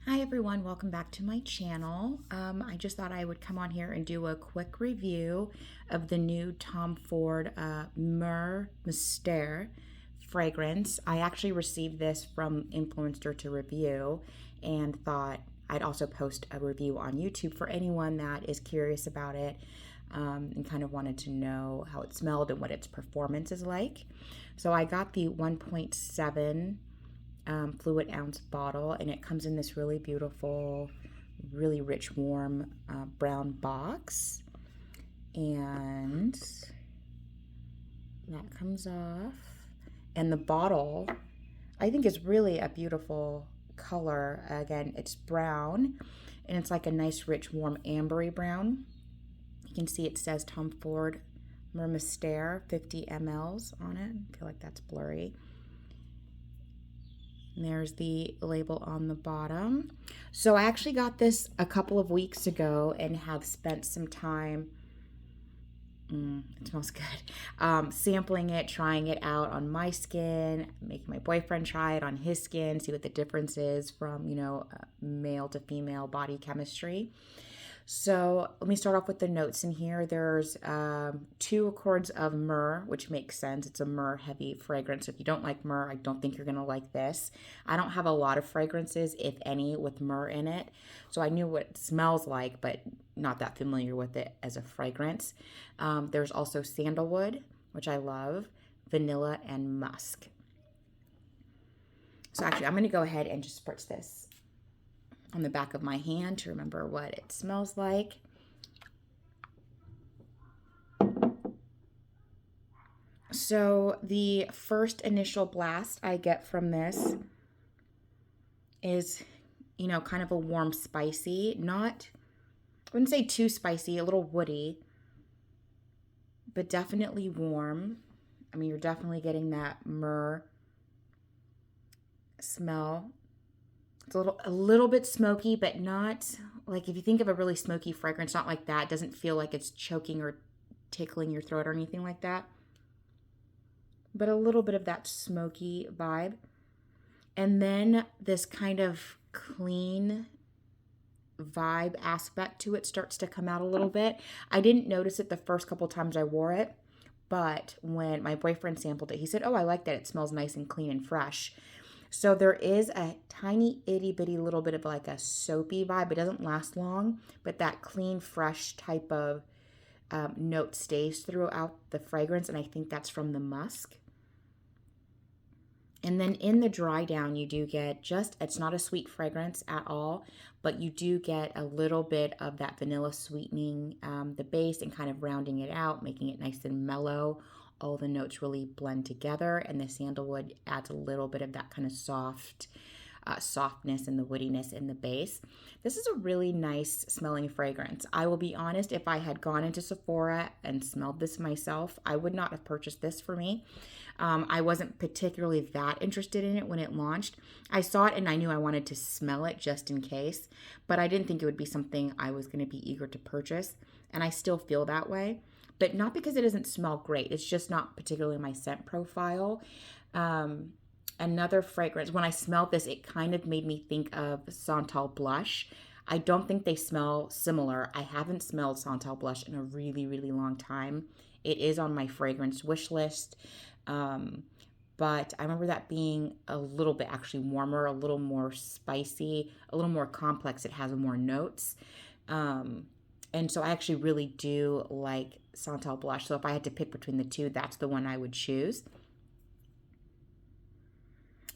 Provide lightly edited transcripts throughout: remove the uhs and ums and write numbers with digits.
Hi everyone, welcome back to my channel. I just thought I would come on here and do a quick review of the new Tom Ford Myrrhe Mystère fragrance. I actually received this from Influenster to review and thought I'd also post a review on YouTube for anyone that is curious about it and kind of wanted to know how it smelled and what its performance is like. So I got the 1.7 fluid ounce bottle, and it comes in this really beautiful, really rich, warm brown box. And that comes off. And the bottle, I think, is really a beautiful color. Again, it's brown, and it's like a nice, rich, warm, ambery brown. You can see it says Tom Ford Myrrhe Mystère, 50 mLs on it. I feel like that's blurry. And there's the label on the bottom. So I actually got this a couple of weeks ago and have spent some time, it smells good, sampling it, trying it out on my skin, making my boyfriend try it on his skin, see what the difference is from, male to female body chemistry. So let me start off with the notes in here. There's 2 accords of myrrh, which makes sense. It's a myrrh heavy fragrance. So if you don't like myrrh, I don't think you're going to like this. I don't have a lot of fragrances, if any, with myrrh in it. So I knew what it smells like, but not that familiar with it as a fragrance. There's also sandalwood, which I love, vanilla, and musk. So actually, I'm going to go ahead and just spritz this on the back of my hand to remember what it smells like. So the first initial blast I get from this is, kind of a warm, spicy, I wouldn't say too spicy, a little woody, but definitely warm. I mean, you're definitely getting that myrrh smell. It's a little bit smoky, but not like, if you think of a really smoky fragrance, not like that. It doesn't feel like it's choking or tickling your throat or anything like that. But a little bit of that smoky vibe. And then this kind of clean vibe aspect to it starts to come out a little bit. I didn't notice it the first couple times I wore it, but when my boyfriend sampled it, he said, "Oh, I like that. It smells nice and clean and fresh." So there is a tiny itty bitty little bit of like a soapy vibe. It doesn't last long, but that clean, fresh type of note stays throughout the fragrance, and I think that's from the musk. And then in the dry down, you do get it's not a sweet fragrance at all, but you do get a little bit of that vanilla sweetening the base and kind of rounding it out, making it nice and mellow. All the notes really blend together, and the sandalwood adds a little bit of that kind of softness and the woodiness in the base. This is a really nice smelling fragrance. I will be honest, if I had gone into Sephora and smelled this myself, I would not have purchased this for me. I wasn't particularly that interested in it when it launched. I saw it and I knew I wanted to smell it just in case, but I didn't think it would be something I was going to be eager to purchase, and I still feel that way. But not because it doesn't smell great. It's just not particularly my scent profile. Another fragrance, when I smelled this, it kind of made me think of Santal blush. I don't think they smell similar. I haven't smelled Santal blush in a really, really long time. It is on my fragrance wish list. But I remember that being a little bit actually warmer, a little more spicy, a little more complex. It has more notes. And so I actually really do like Santal blush. So if I had to pick between the two, that's the one I would choose.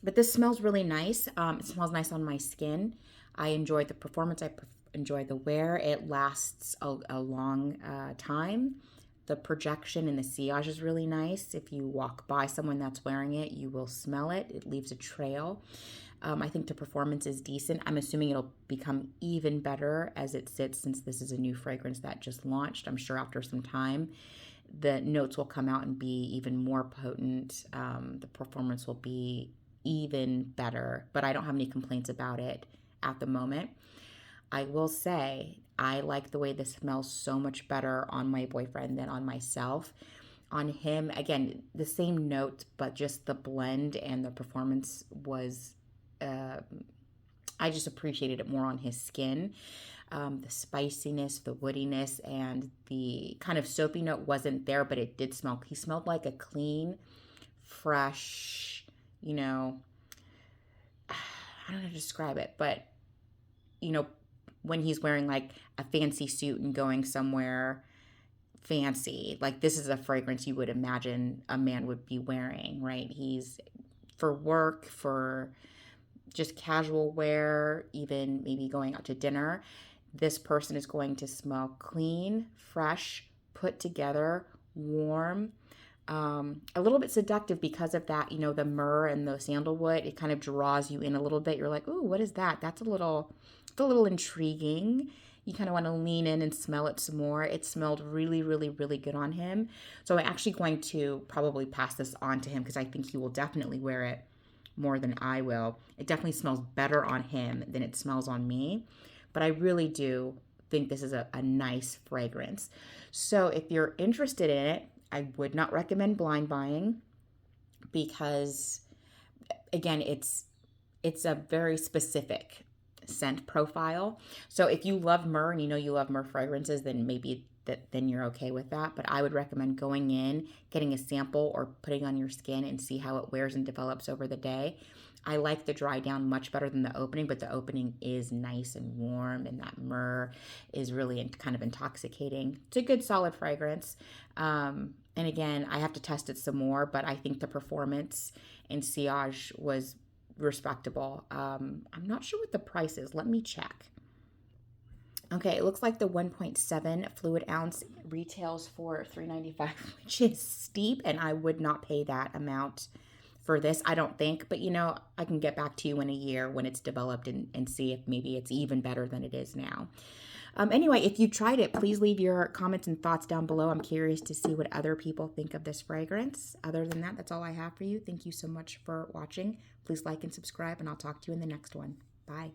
But this smells really nice. It smells nice on my skin. I enjoy the performance. I enjoy the wear. It lasts a long time. The projection and the sillage is really nice. If you walk by someone that's wearing it, you will smell it. It leaves a trail. I think the performance is decent. I'm assuming it'll become even better as it sits, since this is a new fragrance that just launched. I'm sure after some time, the notes will come out and be even more potent. The performance will be even better, but I don't have any complaints about it at the moment. I will say I like the way this smells so much better on my boyfriend than on myself. On him, again, the same note, but just the blend and the performance was I just appreciated it more on his skin. The spiciness, the woodiness, and the kind of soapy note wasn't there, but it did smell. He smelled like a clean, fresh, you know, I don't know how to describe it, but, you know, when he's wearing like a fancy suit and going somewhere fancy, like this is a fragrance you would imagine a man would be wearing, right? He's for work, for just casual wear, even maybe going out to dinner. This person is going to smell clean, fresh, put together, warm, a little bit seductive because of that, you know, the myrrh and the sandalwood. It kind of draws you in a little bit. You're like, ooh, what is that? It's a little intriguing. You kind of want to lean in and smell it some more. It smelled really, really, really good on him. So I'm actually going to probably pass this on to him because I think he will definitely wear it more than I will. It definitely smells better on him than it smells on me. But I really do think this is a nice fragrance. So if you're interested in it, I would not recommend blind buying because, again, it's a very specific scent profile. So if you love myrrh and you know you love myrrh fragrances, then maybe then you're okay with that. But I would recommend going in, getting a sample or putting on your skin and see how it wears and develops over the day. I like the dry down much better than the opening, but the opening is nice and warm, and that myrrh is really kind of intoxicating. It's a good solid fragrance. And again, I have to test it some more, but I think the performance and sillage was respectable. I'm not sure what the price is. Let me check. Okay, it looks like the 1.7 fluid ounce retails for $3.95, which is steep, and I would not pay that amount for this, I don't think. But, you know, I can get back to you in a year when it's developed and see if maybe it's even better than it is now. Anyway, if you tried it, please leave your comments and thoughts down below. I'm curious to see what other people think of this fragrance. Other than that, that's all I have for you. Thank you so much for watching. Please like and subscribe, and I'll talk to you in the next one. Bye.